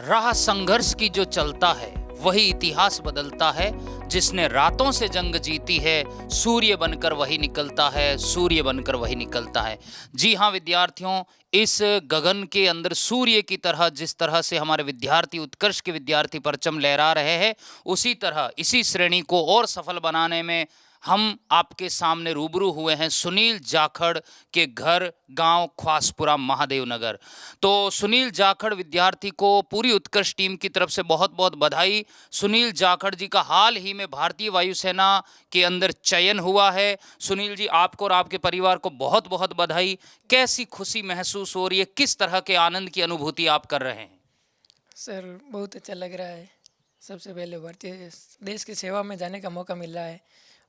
राह संघर्ष की जो चलता है वही इतिहास बदलता है। जिसने रातों से जंग जीती है, सूर्य बनकर वही निकलता है, सूर्य बनकर वही निकलता है। जी हाँ विद्यार्थियों, इस गगन के अंदर सूर्य की तरह जिस तरह से हमारे विद्यार्थी, उत्कर्ष के विद्यार्थी परचम लहरा रहे हैं, उसी तरह इसी श्रेणी को और सफल बनाने में हम आपके सामने रूबरू हुए हैं सुनील जाखड़ के घर, गांव ख्वासपुरा, महादेव नगर। तो सुनील जाखड़ विद्यार्थी को पूरी उत्कर्ष टीम की तरफ से बहुत बहुत बधाई। सुनील जाखड़ जी का हाल ही में भारतीय वायुसेना के अंदर चयन हुआ है। सुनील जी, आपको और आपके परिवार को बहुत बहुत बधाई। कैसी खुशी महसूस हो रही है, किस तरह के आनंद की अनुभूति आप कर रहे हैं? सर बहुत अच्छा लग रहा है। सबसे पहले भारतीय देश की सेवा में जाने का मौका मिला है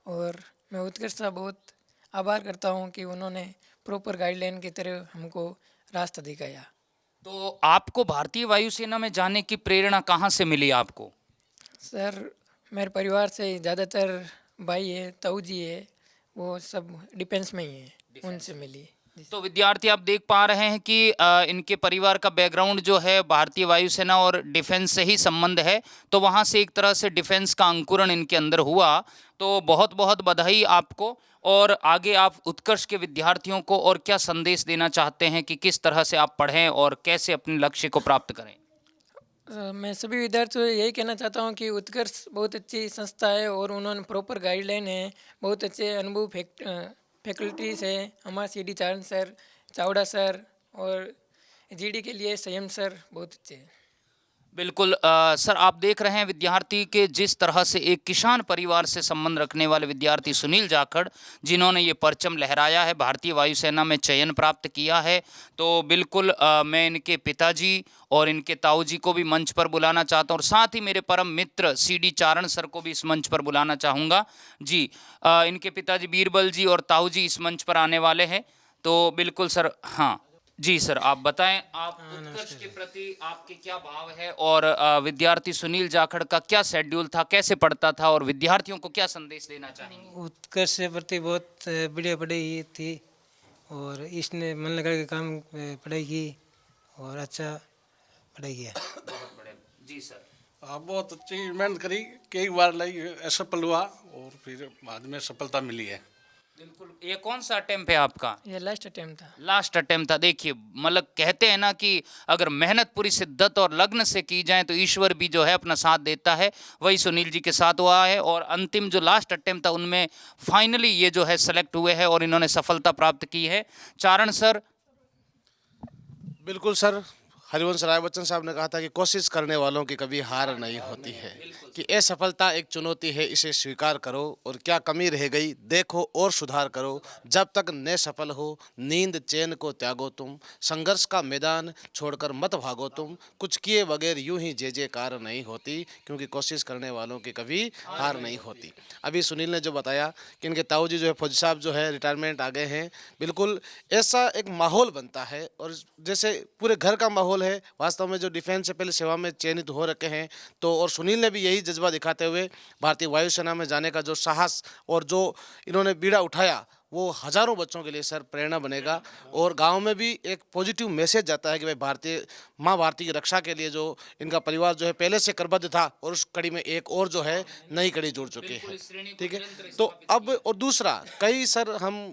और मैं उत्कर्ष का बहुत आभार करता हूं कि उन्होंने प्रॉपर गाइडलाइन की तरह हमको रास्ता दिखाया। तो आपको भारतीय वायुसेना में जाने की प्रेरणा कहाँ से मिली आपको? सर मेरे परिवार से ज़्यादातर भाई है, ताऊ जी है, वो सब डिफेंस में ही है, उनसे मिली। तो विद्यार्थी आप देख पा रहे हैं कि इनके परिवार का बैकग्राउंड जो है भारतीय वायुसेना और डिफेंस से ही संबंध है। तो वहाँ से एक तरह से डिफेंस का अंकुरण इनके अंदर हुआ। तो बहुत बहुत बधाई आपको। और आगे आप उत्कर्ष के विद्यार्थियों को और क्या संदेश देना चाहते हैं कि किस तरह से आप पढ़ें और कैसे अपने लक्ष्य को प्राप्त करें? मैं सभी विद्यार्थियों से यही कहना चाहता हूँ कि उत्कर्ष बहुत अच्छी संस्था है और उन्होंने प्रॉपर गाइडलाइन है, बहुत अच्छे अनुभव फैकल्टीज़ है। हमारे सीडी चारण सर, चावड़ा सर और जीडी के लिए संयम सर बहुत अच्छे हैं। बिल्कुल सर, आप देख रहे हैं विद्यार्थी के जिस तरह से एक किसान परिवार से संबंध रखने वाले विद्यार्थी सुनील जाखड़, जिन्होंने ये परचम लहराया है, भारतीय वायुसेना में चयन प्राप्त किया है। तो बिल्कुल मैं इनके पिताजी और इनके ताऊ जी को भी मंच पर बुलाना चाहता हूँ और साथ ही मेरे परम मित्र सीडी चारण सर को भी इस मंच पर बुलाना चाहूँगा। जी, इनके पिताजी बीरबल जी और ताऊ जी इस मंच पर आने वाले हैं। तो बिल्कुल सर, हाँ जी सर, आप बताएं आप उत्कर्ष के प्रति आपके क्या भाव है और विद्यार्थी सुनील जाखड़ का क्या शेड्यूल था, कैसे पढ़ता था और विद्यार्थियों को क्या संदेश देना चाहेंगे? उत्कर्ष के प्रति बहुत बढ़िया पढ़ाई थी और इसने मन लगा के काम पढ़ाई की और अच्छा पढ़ाई किया। बहुत बड़े जी सर। हाँ, बहुत अच्छी मेहनत करी, कई बार लगी, असफल हुआ और फिर बाद में सफलता मिली है। बिल्कुल, ये कौन सा अटेम्प्ट है आपका? ये लास्ट अटेम्प्ट था। लास्ट अटेम्प्ट था। देखिए, मतलब कहते हैं ना कि अगर मेहनत पूरी शिद्दत और लग्न से की जाए तो ईश्वर भी जो है अपना साथ देता है। वही सुनील जी के साथ हुआ है और अंतिम जो लास्ट अटेम्प्ट था उनमें फाइनली ये जो है सेलेक्ट हुए हैं और इन्होंने सफलता प्राप्त की है। चारण सर। बिल्कुल सर, हरिवंश राय बच्चन साहब ने कहा था कि कोशिश करने वालों की कभी हार नहीं होती है, कि असफलता एक चुनौती है, इसे स्वीकार करो और क्या कमी रह गई देखो और सुधार करो। जब तक न सफल हो नींद चैन को त्यागो तुम, संघर्ष का मैदान छोड़कर मत भागो तुम, कुछ किए बगैर यूं ही जय जयकार नहीं होती, क्योंकि कोशिश करने वालों की कभी हार नहीं होती। अभी सुनील ने जो बताया कि इनके ताऊ जी जो है फौजी साहब जो है रिटायरमेंट आ गए हैं, बिल्कुल ऐसा एक माहौल बनता है और जैसे पूरे घर का माहौल है। वास्तव में जो डिफेंस से पहले सेवा में चयनित हो रखे हैं, तो और सुनील ने भी यही जज्बा दिखाते हुए भारतीय वायुसेना में जाने का जो साहस और जो इन्होंने बीड़ा उठाया, वो हजारों बच्चों के लिए सर प्रेरणा बनेगा और गांव में भी एक पॉजिटिव मैसेज जाता है कि भाई भारतीय माँ भारती की रक्षा के लिए जो इनका परिवार जो है पहले से करबद्ध था और उस कड़ी में एक और जो है नई कड़ी जुड़ चुके हैं। ठीक है, तो अब और दूसरा कई सर हम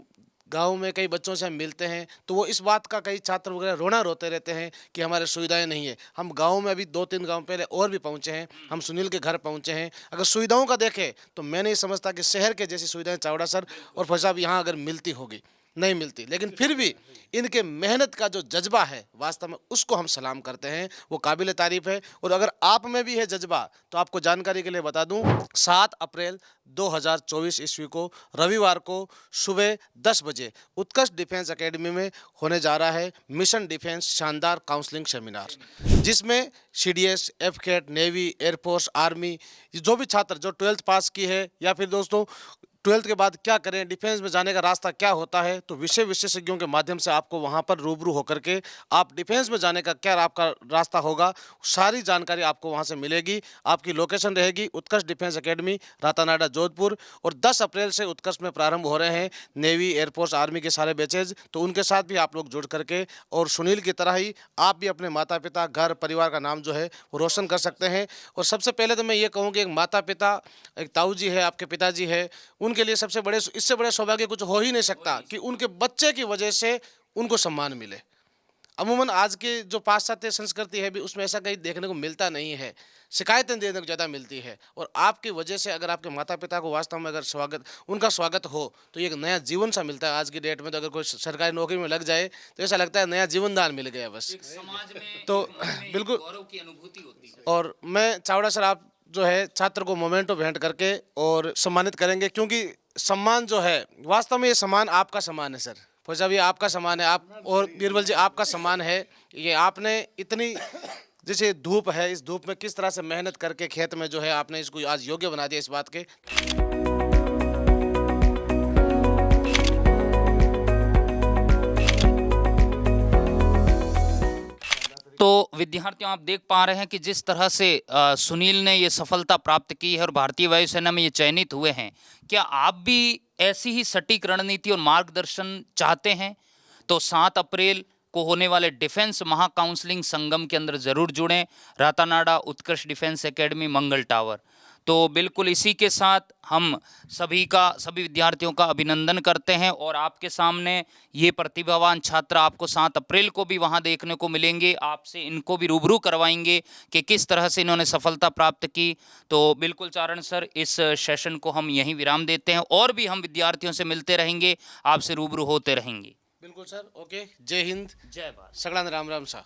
गांव में कई बच्चों से हम मिलते हैं तो वो इस बात का कई छात्र वगैरह रोना रोते रहते हैं कि हमारे सुविधाएं नहीं है। हम गांव में अभी 2-3 गांव पहले और भी पहुंचे हैं, हम सुनील के घर पहुंचे हैं। अगर सुविधाओं का देखें तो मैं नहीं समझता कि शहर के जैसी सुविधाएं चावड़ा सर और फौज साहब यहाँ अगर मिलती होगी, नहीं मिलती, लेकिन फिर भी इनके मेहनत का जो जज्बा है वास्तव में उसको हम सलाम करते हैं, वो काबिल तारीफ है। और अगर आप में भी है जज्बा तो आपको जानकारी के लिए बता दूं, 7 अप्रैल 2024 ईस्वी को रविवार को सुबह 10 बजे उत्कर्ष डिफेंस एकेडमी में होने जा रहा है मिशन डिफेंस शानदार काउंसलिंग सेमिनार, जिसमें CDS, एफकेट, नेवी, एयरफोर्स, आर्मी, जो भी छात्र जो 12th पास की है या फिर दोस्तों ट्वेल्थ के बाद क्या करें, डिफेंस में जाने का रास्ता क्या होता है, तो विषय विशेषज्ञों के माध्यम से आपको वहां पर रूबरू होकर के आप डिफेंस में जाने का क्या आपका रास्ता होगा, सारी जानकारी आपको वहां से मिलेगी। आपकी लोकेशन रहेगी उत्कर्ष डिफेंस एकेडमी, रातानाडा, जोधपुर। और 10 अप्रैल से उत्कर्ष में प्रारंभ हो रहे हैं नेवी, एयरफोर्स, आर्मी के सारे बैचेज, तो उनके साथ भी आप लोग जुड़ करके और सुनील की तरह ही आप भी अपने माता पिता, घर परिवार का नाम जो है वो रोशन कर सकते हैं। और सबसे पहले तो मैं ये कहूँ कि एक माता पिता, एक ताऊ जी है, आपके पिताजी है, उनके लिए सबसे बड़े, इससे बड़े सौभाग्य कुछ हो ही नहीं सकता कि उनके बच्चे की वजह से उनको सम्मान मिले। अमूमन आज के जो पाश्चात्य संस्कृति है भी उसमें ऐसा कहीं देखने को मिलता नहीं है, शिकायतें देने को ज़्यादा मिलती है। और आपकी वजह से अगर आपके माता पिता को वास्तव में अगर उनका स्वागत हो तो ये एक नया जीवन सा मिलता है। आज की डेट में तो अगर कोई सरकारी नौकरी में लग जाए तो ऐसा लगता है नया जीवन दान मिल गया बस। समाज में तो बिल्कुल गौरव की अनुभूति होती है। और मैं चावड़ा सर, आप जो है छात्र को मोमेंटो भेंट करके और सम्मानित करेंगे, क्योंकि सम्मान जो है वास्तव में ये सम्मान आपका सम्मान है सर। फौजा भी आपका सम्मान है, आप और बीरबल जी आपका सम्मान है। ये आपने इतनी, जैसे धूप है, इस धूप में किस तरह से मेहनत करके खेत में जो है आपने इसको आज योग्य बना दिया इस बात के। तो विद्यार्थियों, आप देख पा रहे हैं कि जिस तरह से सुनील ने ये सफलता प्राप्त की है और भारतीय वायुसेना में ये चयनित हुए हैं, क्या आप भी ऐसी ही सटीक रणनीति और मार्गदर्शन चाहते हैं? तो 7 अप्रैल को होने वाले डिफेंस महा काउंसलिंग संगम के अंदर जरूर जुड़ें। रातानाडा उत्कर्ष डिफेंस एकेडमी, मंगल टावर। तो बिल्कुल इसी के साथ हम सभी विद्यार्थियों का अभिनंदन करते हैं और आपके सामने ये प्रतिभावान छात्र आपको 7 अप्रैल को भी वहाँ देखने को मिलेंगे। आपसे इनको भी रूबरू करवाएंगे कि किस तरह से इन्होंने सफलता प्राप्त की। तो बिल्कुल चारण सर, इस सेशन को हम यहीं विराम देते हैं और भी हम विद्यार्थियों से मिलते रहेंगे, आपसे रूबरू होते रहेंगे। बिल्कुल सर, ओके, जय हिंद, जय भारत। सगळ्यांना राम राम सा।